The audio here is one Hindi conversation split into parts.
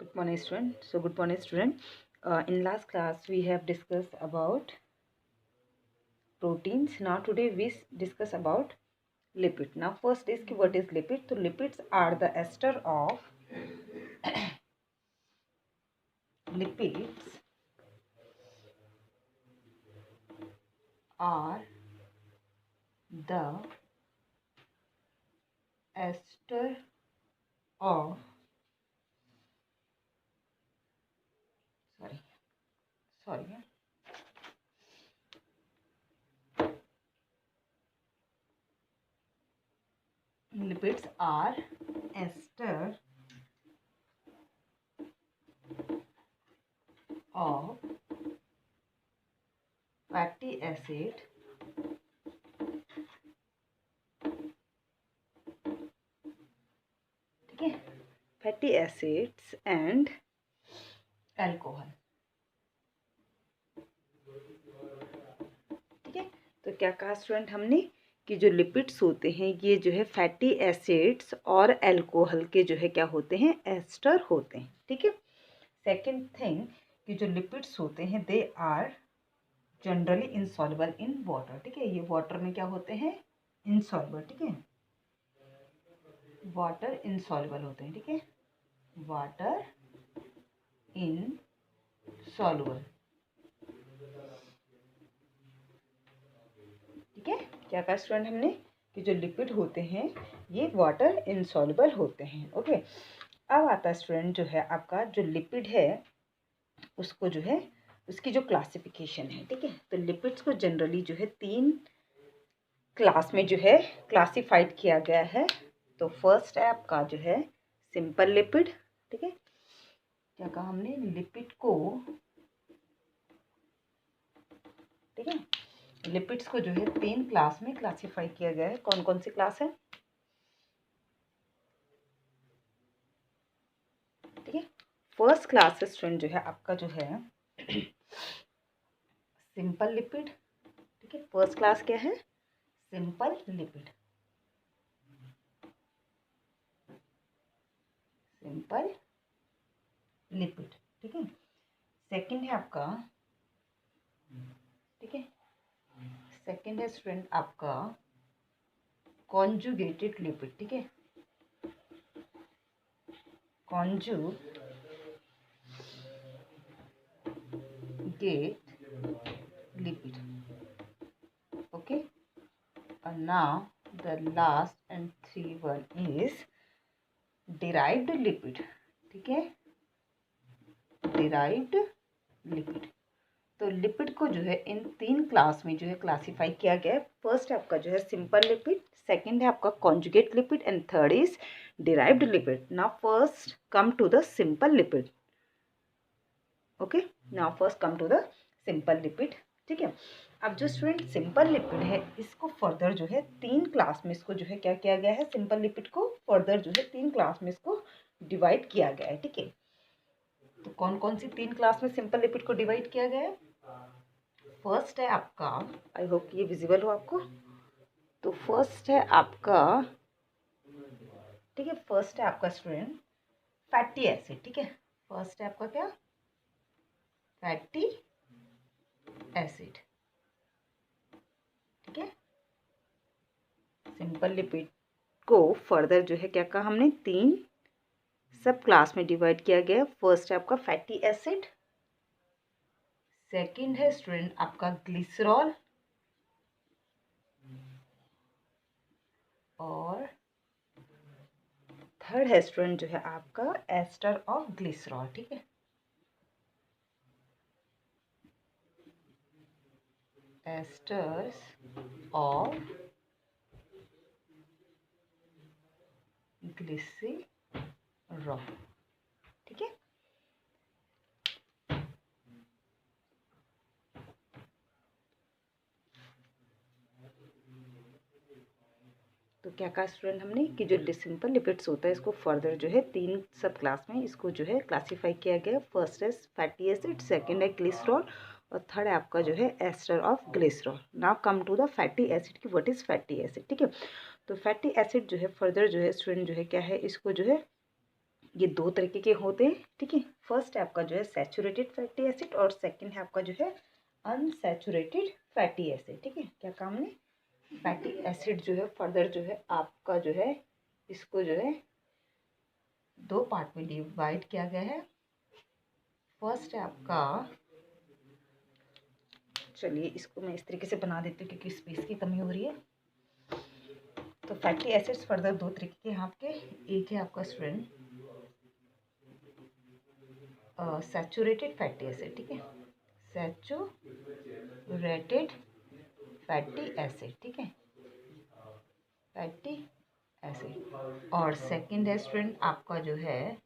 Good morning, student. So, good morning, student. In last class, we have discussed about proteins. Now, today we discuss about lipid. Now, first is what is lipid? So, lipids are the ester of lipids are the ester of sorry sorry lipids are ester of fatty acid ठीक है फैटी एसिड्स एंड अल्कोहल ठीक है। तो क्या कहा स्टूडेंट हमने कि जो लिपिड्स होते हैं ये जो है फैटी एसिड्स और अल्कोहल के जो है क्या होते हैं एस्टर होते हैं ठीक है। सेकंड थिंग कि जो लिपिड्स होते हैं they are generally insoluble in water ठीक है। ये वाटर में क्या होते हैं इनसॉल्युबल ठीक है। वाटर इनसॉल्युबल होते हैं ठीक है। वाटर इनसॉल्युबल ठीक है। क्या कहा स्टूडेंट हमने कि जो लिपिड होते हैं ये वाटर इनसॉल्युबल होते हैं ओके। अब आता है स्टूडेंट जो है आपका जो लिपिड है उसको जो है उसकी जो क्लासिफिकेशन है ठीक है। तो लिपिड्स को जनरली जो है 3 क्लास में जो है क्लासिफाइड किया गया है। तो फर्स्ट है आपका जो है सिंपल लिपिड ठीक है। क्या कहा हमने लिपिड को ठीक है। लिपिड्स को जो है 3 क्लास में क्लासिफाई किया गया है। कौन कौन सी क्लास है ठीक है। फर्स्ट क्लास स्टूडेंट जो है आपका जो है सिंपल लिपिड ठीक है। फर्स्ट क्लास क्या है सिंपल लिपिड सिंपल लिपिड ठीक है। सेकंड है आपका ठीक है। सेकंड है स्टूडेंट आपका कॉन्जुगेटेड लिपिड ठीक है। conjugate lipid okay. And now the last and 3 one is derived lipid ठीक है। derived lipid तो लिपिड को जो है इन 3 क्लास में जो है क्लासिफाई किया गया है। फर्स्ट है आपका जो है सिंपल लिपिड, सेकंड है आपका conjugate lipid and third is derived lipid. Now first come to the simple lipid okay. Now first come to the simple lipid ठीक है। अब जो स्टूडेंट सिंपल लिपिड है इसको फर्दर जो है 3 क्लास में इसको जो है क्या किया गया है सिंपल लिपिड को फर्दर जो है 3 क्लास में इसको डिवाइड किया गया है ठीक है। तो कौन कौन सी 3 क्लास में सिंपल लिपिड को डिवाइड किया गया है। फर्स्ट है आपका आई होप ये विजिबल हो आपको। तो फर्स्ट है आपका ठीक है। फर्स्ट है आपका स्टूडेंट फैटी एसिड ठीक है। फर्स्ट है आपका क्या फैटी एसिड ठीक है। सिंपल लिपिड को फर्दर जो है क्या कहा हमने 3 सब क्लास में डिवाइड किया गया। फर्स्ट है आपका फैटी एसिड, सेकंड है स्टूडेंट आपका ग्लिसरॉल और थर्ड है स्टूडेंट जो है आपका एस्टर ऑफ ग्लिसरॉल ठीक है। एस्टर्स ऑफ ग्लिसरॉल ठीक है। तो क्या कहा स्टूडेंट हमने कि जो सिंपल लिपिड्स होता है इसको फर्दर जो है 3 सब क्लास में इसको जो है क्लासीफाई किया गया। फर्स्ट है फैटी एसिड, सेकंड है ग्लिसरॉल और थर्ड है आपका जो है ester of glycerol. Now come to the fatty acid की व्हाट इज फैटी एसिड ठीक है। तो फैटी एसिड जो है फर्दर जो है स्टूडेंट जो है क्या है इसको जो है ये दो तरीके के होते हैं, ठीक है। फर्स्ट है आपका जो है सैचुरेटेड फैटी एसिड और सेकंड है आपका जो है अनसैचुरेटेड फैटी एसिड, ठीक है। क्या काम है, फैटी एसिड जो है फर्दर जो है आपका जो है इसको जो है दो पार्ट में डिवाइड किया गया है। फर्स्ट है आपका, चलिए इसको मैं इस तरीके से बना देती हूँ क्योंकि स्पेस की कमी हो रही है। तो फैटी एसिड्स फर्दर दो तरीके के हैं आपके, एक है आपका स्टूडेंट सैचुरेटेड फैटी एसिड, ठीक है, सैचुरेटेड फैटी एसिड, ठीक है, फैटी एसिड। और सेकंड है स्टूडेंट आपका जो है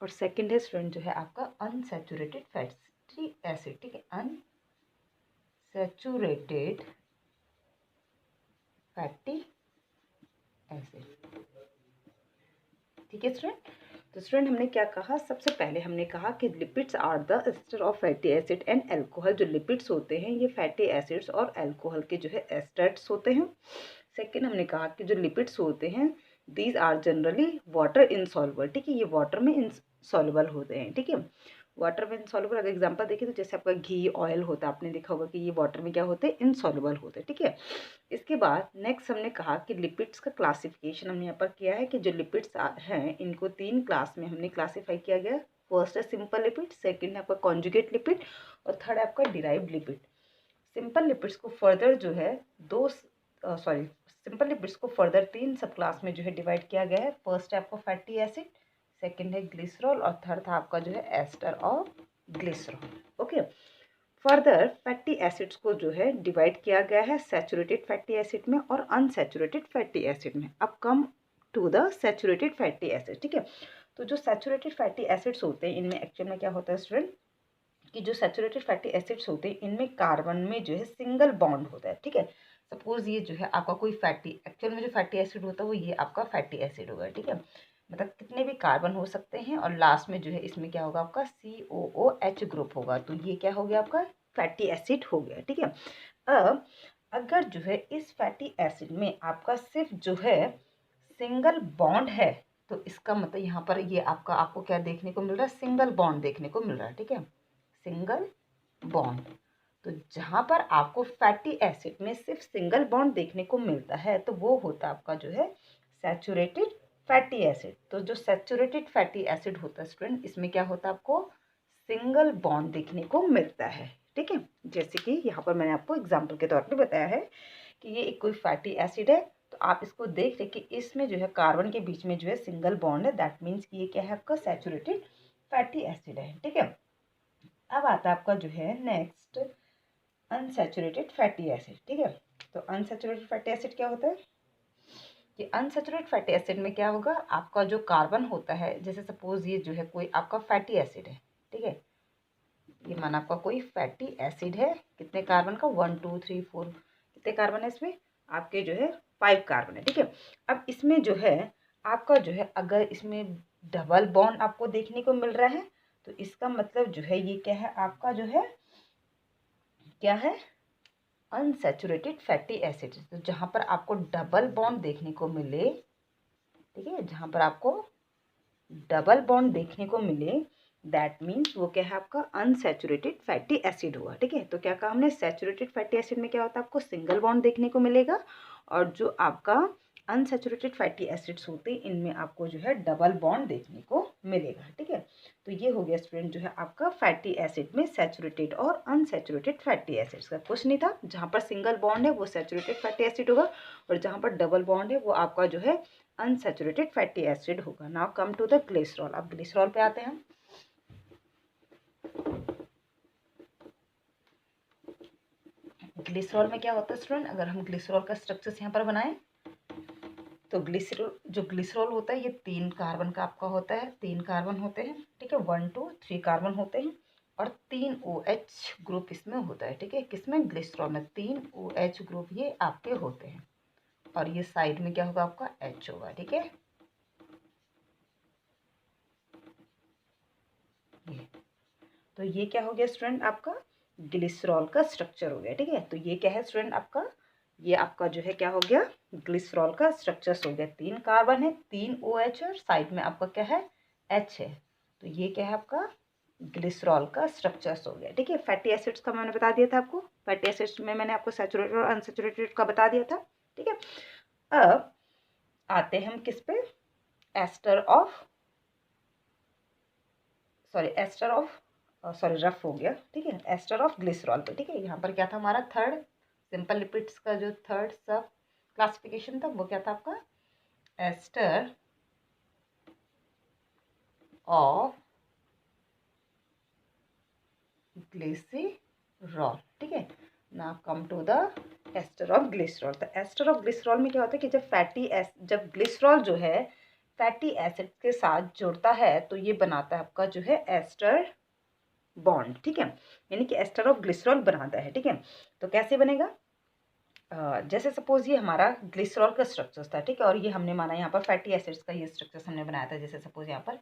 जो है आपका अनसैचुरेटेड फैटी एसिड, ठीक है, अनसैचुरेटेड फैटी एसिड, ठीक है स्टूडेंट। तो स्टूडेंट हमने क्या कहा, सबसे पहले हमने कहा कि lipids are the ester of fatty acid and alcohol. जो लिपिड्स होते हैं ये फैटी एसिड्स और अल्कोहल के जो है एस्टर्स होते हैं। सेकंड हमने कहा कि जो लिपिड्स होते हैं these are generally water insoluble, ठीक है, ये वाटर में इनसॉल्युबल होते हैं, ठीक है, वाटर में इनसॉल्युबल। अगर एग्जांपल देखें तो जैसे आपका घी ऑयल होता है, आपने देखा होगा कि ये वाटर में क्या होते हैं, इनसॉल्युबल होते हैं, ठीक है। इसके बाद नेक्स्ट हमने कहा कि लिपिड्स का क्लासिफिकेशन हमने यहाँ पर किया है कि जो लिपिड्स हैं इनको तीन क्लास में हमने क्लासीफाई किया गया। फर्स्ट है सिंपल लिपिड, सेकंड है आपका कॉन्जुगेट लिपिड और थर्ड है आपका डिराइव्ड लिपिड। सिंपल लिपिड्स को फर्दर जो है सिंपल लिपिड्स को फर्दर तीन सब क्लास में जो है डिवाइड किया गया है। फर्स्ट है आपका फैटी एसिड, सेकंड है ग्लिसरॉल और थर्ड था आपका जो है ester of glycerol, okay. Further fatty acids को जो है डिवाइड किया गया है सैचुरेटेड फैटी एसिड में और अनसैचुरेटेड फैटी एसिड में। अब come to the saturated fatty acid, ठीक है। तो जो सैचुरेटेड फैटी एसिड्स होते हैं इनमें एक्चुअल में क्या होता है स्टूडेंट कि जो सैचुरेटेड फैटी एसिड्स होते हैं इनमें कार्बन में जो है सिंगल बॉन्ड होता है, ठीक है। सपोज ये जो है आपका कोई फैटी, एक्चुअल में जो फैटी एसिड होता है वो ये आपका फैटी एसिड होगा, ठीक है। मतलब कितने भी कार्बन हो सकते हैं और लास्ट में जो है इसमें क्या होगा आपका COOH ग्रुप होगा, तो ये क्या हो गया आपका फैटी एसिड हो गया, ठीक है। अब अगर जो है इस फैटी एसिड में आपका सिर्फ जो है सिंगल बॉन्ड है तो इसका मतलब यहाँ पर ये आपको क्या देखने को मिल रहा है, सिंगल बॉन्ड देखने को मिल रहा है, ठीक है, सिंगल बॉन्ड। तो जहाँ पर आपको फैटी एसिड में सिर्फ सिंगल बॉन्ड देखने को मिलता है तो वो होता है आपका जो है सैचुरेटेड फैटी एसिड। तो जो सैचुरेटेड फैटी एसिड होता है स्टूडेंट इसमें क्या होता है, आपको सिंगल बॉन्ड देखने को मिलता है, ठीक है। जैसे कि यहाँ पर मैंने आपको एग्जाम्पल के तौर पर बताया है कि ये एक कोई फैटी एसिड है, तो आप इसको देख रहे कि इसमें जो है कार्बन के बीच में जो है सिंगल बॉन्ड है, दैट मीन्स कि ये क्या है आपका सैचुरेटेड फैटी एसिड है, ठीक है। अब आता है आपका जो है नेक्स्ट अनसैचुरेटेड फैटी एसिड, ठीक है। तो अनसैचुरेटेड फैटी एसिड क्या होता है कि अनसैचुरेटेड फैटी एसिड में क्या होगा, आपका जो कार्बन होता है, जैसे सपोज ये जो है कोई आपका फैटी एसिड है, ठीक है, ये माना आपका कोई फैटी एसिड है, कितने कार्बन का 1 2 3 4, कितने कार्बन है इसमें आपके जो है 5 कार्बन है, ठीक है। अब इसमें जो है आपका जो है अगर इसमें डबल बॉन्ड आपको देखने को मिल रहा है तो इसका मतलब जो है ये क्या है आपका जो है क्या है अनसैचुरेटेड फैटी एसिड। तो जहाँ पर आपको डबल बॉन्ड देखने को मिले, ठीक है, जहाँ पर आपको डबल बॉन्ड देखने को मिले दैट मीन्स वो क्या है आपका अनसैचुरेटेड फैटी एसिड हुआ, ठीक है। तो क्या कहा हमने, सैचुरेटेड फैटी एसिड में क्या होता है आपको सिंगल बॉन्ड देखने को मिलेगा और जो आपका अनसैचुरेटेड फैटी एसिड्स होते हैं इनमें आपको जो है डबल बॉन्ड देखने को मिलेगा, ठीक है। तो ये हो गया स्टूडेंट जो है आपका फैटी एसिड में सैचुरेटेड और अनसैचुरेटेड फैटी एसिड्स का। कुछ नहीं था, जहाँ पर सिंगल बॉन्ड है वो सैचुरेटेड फैटी एसिड होगा और जहाँ पर डबल बॉन्ड है वो आपका जो है अनसैचुरेटेड फैटी एसिड होगा। Now come to the glycerol. अब ग्लिसरॉल पे आते हैं। ग्लिसरॉल में क्या होता है स्टूडेंट, अगर हम ग्लिसरॉल का स्ट्रक्चर यहाँ पर बनाएं तो ग्लिसरॉल होता है ये 3 कार्बन का आपका होता है, 3 कार्बन होते हैं, ठीक है, 1 2 3 कार्बन होते हैं और 3 OH ग्रुप इसमें होता है, ठीक है, किसमें ग्लिसरॉल में 3 OH ग्रुप ये आपके होते हैं और ये साइड में क्या होगा आपका H होगा, ठीक है। तो ये क्या हो गया स्टूडेंट आपका ग्लिसरॉल का स्ट्रक्चर हो गया, ठीक है। तो ये क्या है स्टूडेंट आपका, ये आपका जो है क्या हो गया ग्लिसरॉल का स्ट्रक्चर्स हो गया। 3 कार्बन है, 3 OH और साइड में आपका क्या है, H है। तो ये क्या है आपका ग्लिसरॉल का स्ट्रक्चर्स हो गया। ठीक है, फैटी एसिड्स का मैंने बता दिया था आपको। फैटी एसिड्स में मैंने आपको सैचुरेटेड और अनसैचुरेटेड का बता दिया था। ठीक है, अब आते हैं हम किस पे, एस्टर ऑफ रफ हो गया। ठीक है, एस्टर ऑफ ग्लिसरॉल पे। ठीक है, यहाँ पर क्या था हमारा थर्ड सिंपल लिपिड्स का जो थर्ड सब क्लासिफिकेशन था वो क्या था आपका, एस्टर ऑफ ग्लिसरॉल। ठीक है, now come to the ester of glycerol. तो एस्टर ऑफ ग्लिसरॉल में क्या होता है कि जब ग्लिसरॉल जो है फैटी एसिड के साथ जुड़ता है तो ये बनाता है आपका जो है एस्टर बॉन्ड। ठीक है, यानी कि एस्टर ऑफ ग्लिसरॉल बनाता है। ठीक है, तो कैसे बनेगा, जैसे सपोज ये हमारा ग्लिसरॉल का स्ट्रक्चर था। ठीक है, और ये हमने माना यहाँ पर फैटी एसिड्स का ये स्ट्रक्चर हमने बनाया था। जैसे सपोज यहाँ पर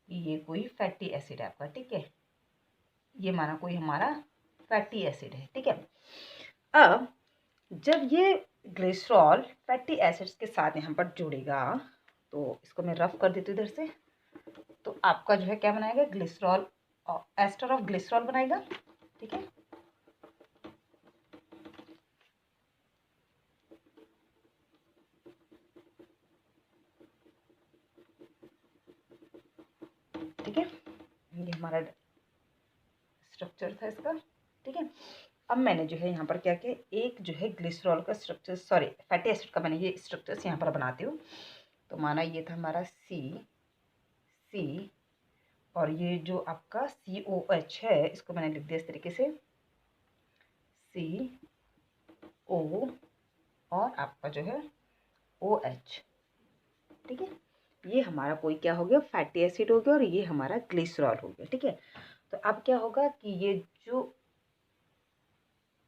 ये कोई फैटी एसिड है आपका। ठीक है, ये माना कोई हमारा फैटी एसिड है। ठीक है, अब जब ये ग्लिसरॉल फैटी एसिड्स के साथ यहाँ पर जुड़ेगा, तो इसको मैं रफ कर देती हूँ इधर से, तो आपका जो है क्या बनाएगा, ग्लिसरॉल एस्टर ऑफ ग्लिसरॉल बनाएगा। ठीक है, ठीक है, ये हमारा स्ट्रक्चर था इसका। ठीक है, अब मैंने जो है यहाँ पर क्या किया, एक जो है ग्लिसरॉल का स्ट्रक्चर, सॉरी फैटी एसिड का मैंने ये स्ट्रक्चर्स यहाँ पर बनाती हूँ। तो माना ये था हमारा सी, और ये जो आपका COH है इसको मैंने लिख दिया इस तरीके से, CO और आपका जो है OH। ठीक है, ये हमारा कोई क्या हो गया, फैटी एसिड हो गया, और ये हमारा ग्लिसरॉल हो गया। ठीक है, तो अब क्या होगा कि ये जो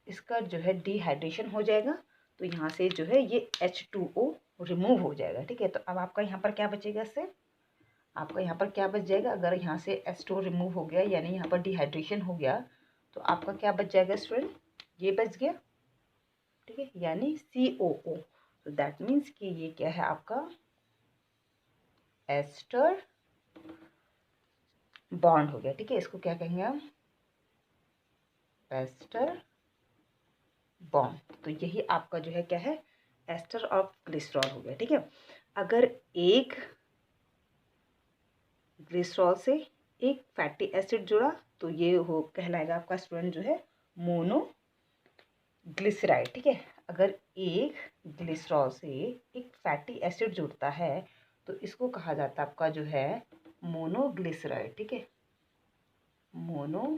इसका जो है डिहाइड्रेशन हो जाएगा, तो यहाँ से जो है ये H2O रिमूव हो जाएगा। ठीक है, तो अब आपका यहाँ पर क्या बचेगा, इससे आपका यहाँ पर क्या बच जाएगा, अगर यहाँ से H2O रिमूव हो गया यानी यहाँ पर डिहाइड्रेशन हो गया, तो आपका क्या बच जाएगा स्टूडेंट, ये बच गया। ठीक है, यानी COO। तो दैट मीन्स कि ये क्या है आपका एस्टर बॉन्ड हो गया। ठीक है, इसको क्या कहेंगे हम, एस्टर बॉन्ड। तो यही आपका जो है क्या है, एस्टर ऑफ ग्लिसरॉल हो गया। ठीक है, अगर एक ग्लिसरॉल से एक फैटी एसिड जुड़ा तो ये हो कहलाएगा आपका स्टूडेंट जो है मोनो ग्लिसराइड। ठीक है, अगर एक ग्लिसरॉल से एक फैटी एसिड जुड़ता है तो इसको कहा जाता है आपका जो है मोनोग्लिसराइड। ठीक है, मोनोग्लिसराइड।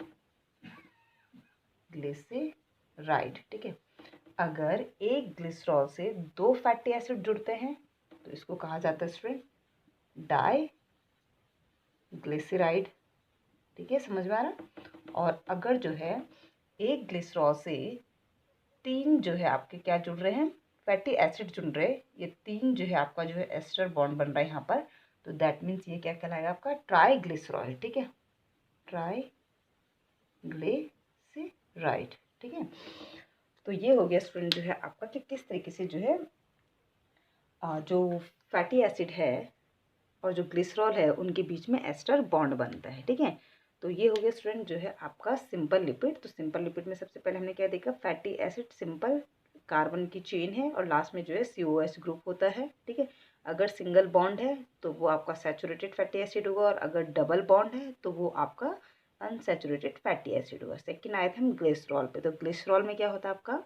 ठीक है, अगर एक ग्लिसरॉल से 2 फैटी एसिड जुड़ते हैं तो इसको कहा जाता है स्टूडेंट डाई ग्लिसराइड। ठीक है, समझ में आ रहा। और अगर जो है एक ग्लिसरॉल से 3 जो है आपके क्या जुड़ रहे हैं, फैटी एसिड जुड़ रहे हैं, ये 3 जो है आपका जो है एस्टर बॉन्ड बन रहा है यहाँ पर, तो दैट मीन्स ये क्या कहलाएगा आपका ट्राईग्लिसरॉल। ठीक है, ट्राईग्लिसराइड। ठीक है, तो ये हो गया स्टूडेंट जो है आपका कि किस तरीके से जो है जो फैटी एसिड है और जो ग्लिसरॉल है उनके बीच में एस्टर बॉन्ड बनता है। ठीक है, तो ये हो गया स्टूडेंट जो है आपका सिंपल लिपिड। तो सिंपल लिपिड में सबसे पहले हमने क्या देखा, फैटी एसिड सिंपल कार्बन की चेन है और लास्ट में जो है COH ग्रुप होता है। ठीक है, अगर सिंगल बॉन्ड है तो वो आपका सैचुरेटेड फैटी एसिड होगा, और अगर डबल बॉन्ड है तो वो आपका अनसैचुरेटेड फैटी एसिड होगा। सेकेंड आए थे हम ग्लिसरॉल पे। तो ग्लिसरॉल में क्या होता है आपका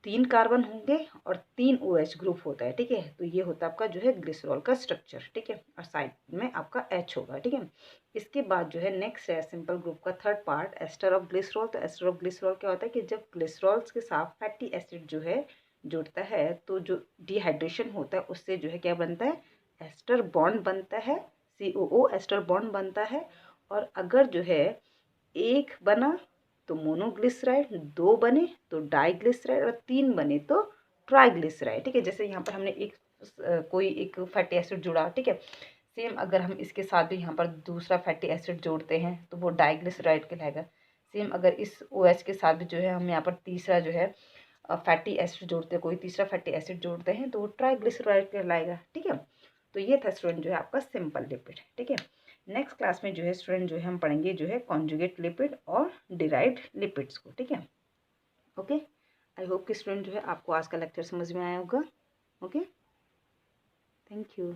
3 कार्बन होंगे और 3 OH ग्रुप होता है। ठीक है, तो ये होता है आपका जो है ग्लिसरॉल का स्ट्रक्चर। ठीक है, और साइड में आपका H होगा। ठीक है, इसके बाद जो है नेक्स्ट है सिंपल ग्रुप का third part ester of glycerol. तो एस्टर ऑफ ग्लिसरॉल क्या होता है कि जब ग्लिसरॉल्स के साथ फैटी एसिड जो है जुड़ता है तो जो डिहाइड्रेशन होता है उससे जो है क्या बनता है, एस्टर बॉन्ड बनता है, COO एस्टर बॉन्ड बनता है। और अगर जो है एक बना तो मोनोग्लिसराइड, 2 बने तो डाइग्लिसराइड, और 3 बने तो ट्राइग्लिसराइड। ठीक है, जैसे यहाँ पर हमने कोई एक फैटी एसिड जुड़ा। ठीक है, सेम अगर हम इसके साथ भी यहाँ पर दूसरा फैटी एसिड जोड़ते हैं तो वो डाइग्लिसराइड कहलाएगा। सेम अगर इस OH के साथ भी जो है हम यहाँ पर तीसरा जो है फैटी एसिड जोड़ते हैं, कोई तीसरा फैटी एसिड जोड़ते हैं तो वो ट्राइग्लिसराइड कहलाएगा। ठीक है, तो ये था स्टूडेंट जो है आपका सिंपल लिपिड। ठीक है, नेक्स्ट क्लास में जो है स्टूडेंट जो है हम पढ़ेंगे जो है कॉन्जुगेट लिपिड और डिराइव्ड लिपिड्स को। ठीक है, ओके, आई होप कि स्टूडेंट जो है आपको आज का लेक्चर समझ में आया होगा। Okay, thank you.